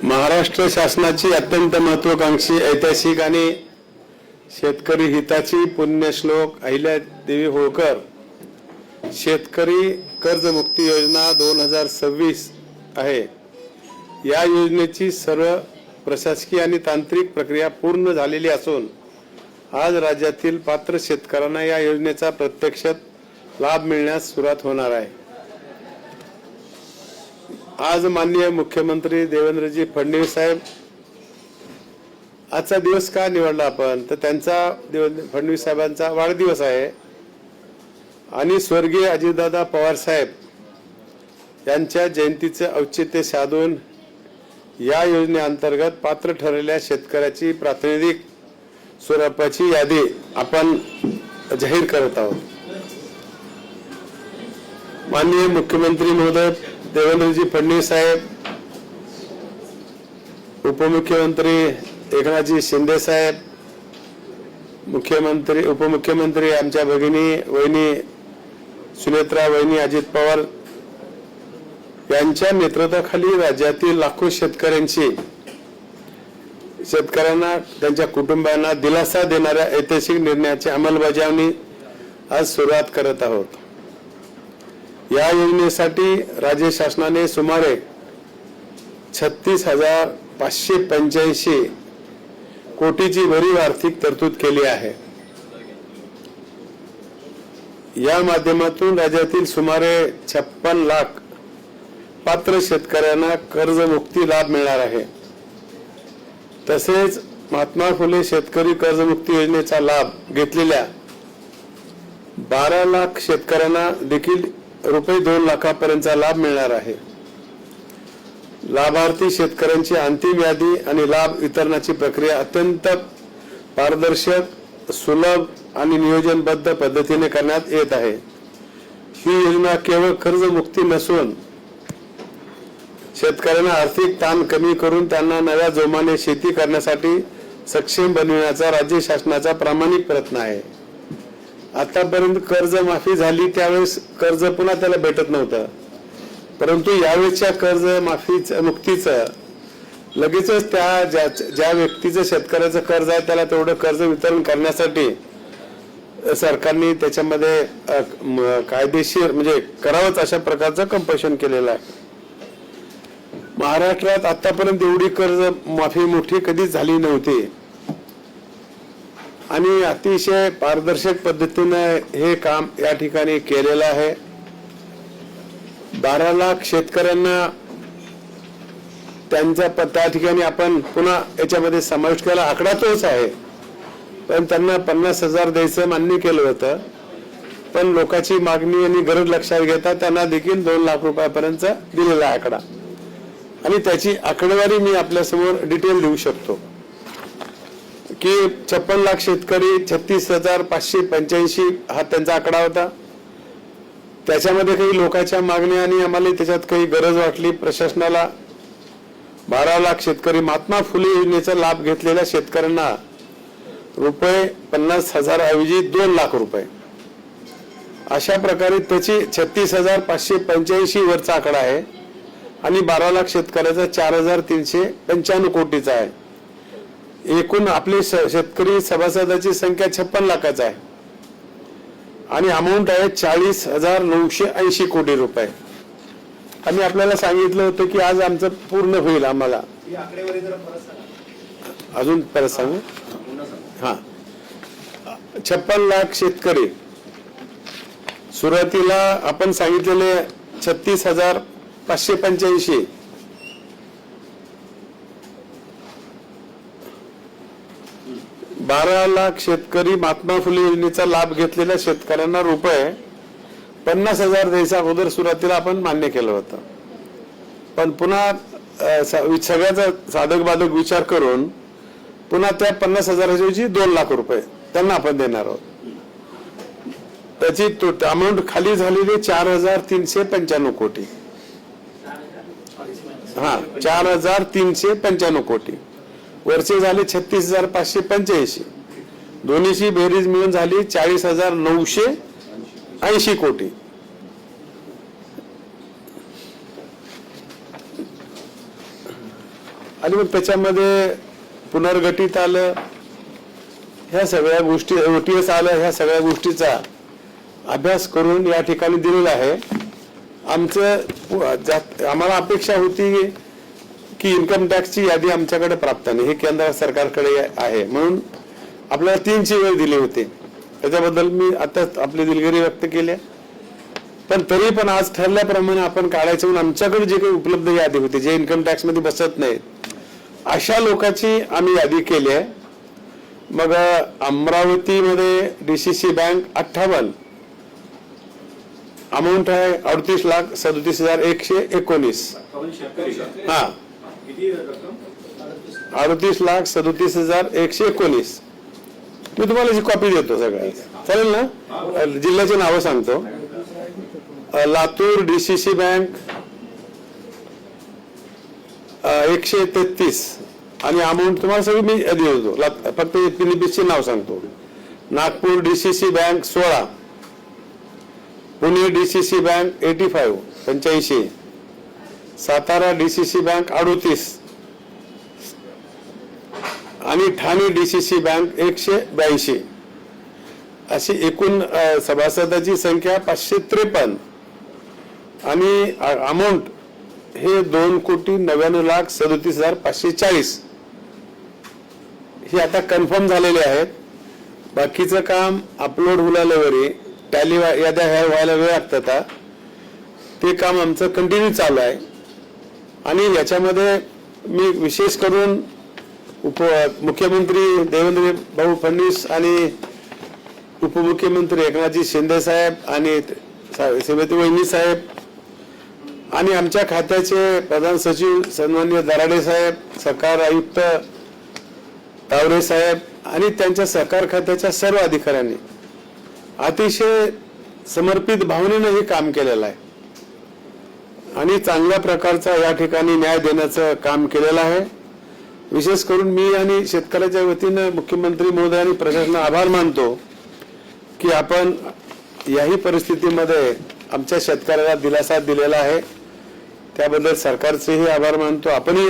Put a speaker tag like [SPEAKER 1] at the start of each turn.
[SPEAKER 1] महाराष्ट्र शासनाची अत्यंत महत्त्वाकांक्षी ऐतिहासिक आणि शेतकरी हिताची पुण्यश्लोक अहिल्यादेवी होळकर शेतकरी कर्जमुक्ती योजना 2026 आहे। या योजनेची सर्व प्रशासकीय आणि तांत्रिक प्रक्रिया पूर्ण झालेली असून आज राज्यातील पात्र शेतकऱ्यांना या योजनेचा प्रत्यक्ष लाभ मिळण्यास सुरुवात होणार आहे। आज माननीय मुख्यमंत्री देवेंद्रजी फडणवीस साहेब आजचा दिवस का निवडला आपण तर त्यांचा फडणवीस साहेबांचा वाढदिवस आहे आणि स्वर्गीय अजितदादा पवार साहेब यांच्या जयंतीचे औचित्य साधून या योजनेअंतर्गत पात्र ठरलेल्या शेतकऱ्याची प्रातिनिधिक स्वरूपाची यादी आपण जाहीर करत आहोत। माननीय मुख्यमंत्री महोदय देवेंद्रजी फडणवीस साहेब, उपमुख्यमंत्री एकनाथजी शिंदे साहेब, मुख्यमंत्री उपमुख्यमंत्री आमच्या भगिनी वहिनी सुनेत्रा वहिनी अजित पवार यांच्या नेतृत्वाखाली राज्यातील लाखो शेतकऱ्यांना त्यांच्या कुटुंबांना दिलासा देणाऱ्या ऐतिहासिक निर्णयाची अंमलबजावणी आज सुरुवात करत आहोत। या योजनेसाठी राज्य शासनाने सुमारे 36,585 कोटीची भरीव आर्थिक तरतूद केली आहे। या माध्यमातून राज्यातील सुमारे 56 लाख पात्र शेतकऱ्यांना कर्जमुक्ती लाभ मिळणार आहे। तसेच महात्मा फुले शेतकरी कर्जमुक्ती योजनेचा लाभ घेतलेल्या 12 लाख शेतकऱ्यांना देखील रुपये 2 लाखापर्यंतचा लाभ मिळणार आहे। लाभार्थी शेतकऱ्यांची अंतिम यादी आणि लाभ वितरणाची प्रक्रिया अत्यंत पारदर्शक, सुलभ आणि नियोजनबद्ध पद्धतीने करण्यात येत आहे। ही योजना केवळ कर्जमुक्ती नसून शेतकऱ्यांना आर्थिक ताण कमी करून त्यांना नव्या जोमाने शेती करण्यासाठी सक्षम बनविण्याचा राज्य शासनाचा प्रामाणिक प्रयत्न आहे। आतापर्यंत कर्जमाफी झाली त्यावेळेस कर्ज पुन्हा त्याला भेटत नव्हतं, परंतु यावेळेच्या कर्जमाफीचं मुक्तीचं लगेचच त्या ज्या व्यक्तीचं शेतकऱ्याचं कर्ज आहे त्याला तेवढं कर्ज वितरण करण्यासाठी सरकारने त्याच्यामध्ये कायदेशीर म्हणजे करावंच अशा प्रकारचं कंपल्शन केलेलं आहे। महाराष्ट्रात आतापर्यंत एवढी कर्ज माफी मोठी कधीच झाली नव्हती आणि अतिशय पारदर्शक पद्धतीने हे काम या ठिकाणी केलेलं आहे। 12 लाख शेतकऱ्यांना त्यांचा त्या ठिकाणी आपण पुन्हा याच्यामध्ये समाविष्ट केला। आकडा तोच आहे, पण त्यांना 50,000 द्यायचं मान्य केलं होतं, पण लोकांची मागणी आणि गरज लक्षात घेता त्यांना देखील 2 लाख रुपयापर्यंत दिलेला आकडा आणि त्याची आकडेवारी मी आपल्यासमोर डिटेल देऊ शकतो की 56 लाख शेतकरी 36,585 हा त्यांचा आकडा होता। त्याच्यामध्ये काही लोकांच्या मागण्या आणि आम्हाला त्याच्यात काही गरज वाटली प्रशासनाला। 12 लाख शेतकरी महात्मा फुले योजनेचा लाभ घेतलेल्या शेतकऱ्यांना रुपये 50,000 ऐवजी 2 लाख रुपये अशा प्रकारे त्याची 36,585 वरचा आकडा आहे आणि 12 लाख शेतकऱ्याचा 4,395 कोटीचा आहे। एकूण आपले शेतकरी सभासदाची संख्या 56 लाखाचा आहे आणि अमाऊंट आहे 40,980 कोटी रुपये। आम्ही आपल्याला सांगितलं होतं की आज आमचं पूर्ण होईल। आम्हाला अजून परत सांगू हा 56 लाख शेतकरी सुरुवातीला आपण सांगितलेले 36,585 12 लाख शेतकरी महात्मा फुले योजनेचा लाभ घेतलेल्या शेतकऱ्यांना रुपये 50,000 द्यायचा अगोदर सुरुवातीला आपण मान्य केलं होतं, पण पुन्हा सगळ्याचा साधक बाधक विचार करून पुन्हा त्या 50,000 ऐवजी 2 लाख रुपये त्यांना आपण देणार आहोत। त्याची अमाऊंट खाली झालेली 4,395 कोटी। हा 4,395 कोटी वरचे झाले 36,585, दोन्हीची बेरीज मिळून झाली 40,980 कोटी। आणि मग त्याच्यामध्ये पुनर्गठित आलं, ह्या सगळ्या गोष्टी OTS आलं, ह्या सगळ्या गोष्टीचा अभ्यास करून या ठिकाणी दिलेला आहे. आम्हाला अपेक्षा होती की इन्कम टॅक्सची यादी आमच्याकडे प्राप्त नाही, हे केंद्र सरकारकडे आहे, म्हणून आपल्याला 3ची वेळ दिली होती. त्याच्याबद्दल मी आता आपली दिलगिरी व्यक्त केली. पण तरी पण आज ठरल्याप्रमाणे आपण काढायचं म्हणून आमच्याकडे जे काही उपलब्ध यादी होती, जे इन्कम टॅक्स मध्ये बसत नाहीत, अशा लोकांची आम्ही यादी केली आहे. मग अमरावतीमध्ये DCC बँक 58, अमाऊंट आहे 38,37,119. हा, 38,37,119. मी तुम्हाला जी कॉपी देतो सगळ्या, चालेल ना? जिल्ह्याची नावं सांगतो. लातूर DCC बँक 133 आणि अमाऊंट तुम्हाला सगळी मी देतो, फक्त PNBचे नाव सांगतो. Nagpur DCC bank 16, Pune DCC bank 85, Satara DCC bank 38 आणि ठाणे DCC बँक 182. अशी एकूण सभासदाची संख्या 553 आणि अमाऊंट हे 2,99,37,540. हे आता कन्फर्म झालेले आहेत. बाकीचं काम अपलोड होण्यावरी टॅली याद्या ह्या व्हायला वेळ लागतात. ते काम आमचं कंटिन्यू चालू आहे. आणि याच्यामध्ये मी विशेष करून मुख्यमंत्री देवेंद्र भाऊ फडणवीस आणि उपमुख्यमंत्री एकनाथजी शिंदे साहेब आणि श्रीमती वहिनी साहेब आणि आमच्या खात्याचे प्रधान सचिव सन्माननीय दराडे साहेब, सहकार आयुक्त तावरे साहेब आणि त्यांच्या सहकार खात्याच्या सर्व अधिकाऱ्यांनी अतिशय समर्पित भावनेने हे काम केलेलं आहे आणि चांगल्या प्रकारचा या ठिकाणी न्याय देण्याचं काम केलेलं आहे. विशेष करून मी आणि शेतकऱ्याच्या वतीने मुख्यमंत्री महोदय आणि प्रशासनाचा आभार मानतो की आपण याही परिस्थितीमध्ये आमच्या शेतकऱ्याला दिलासा दिलेला आहे. त्याबद्दल सरकारचेही आभार मानतो. आपणही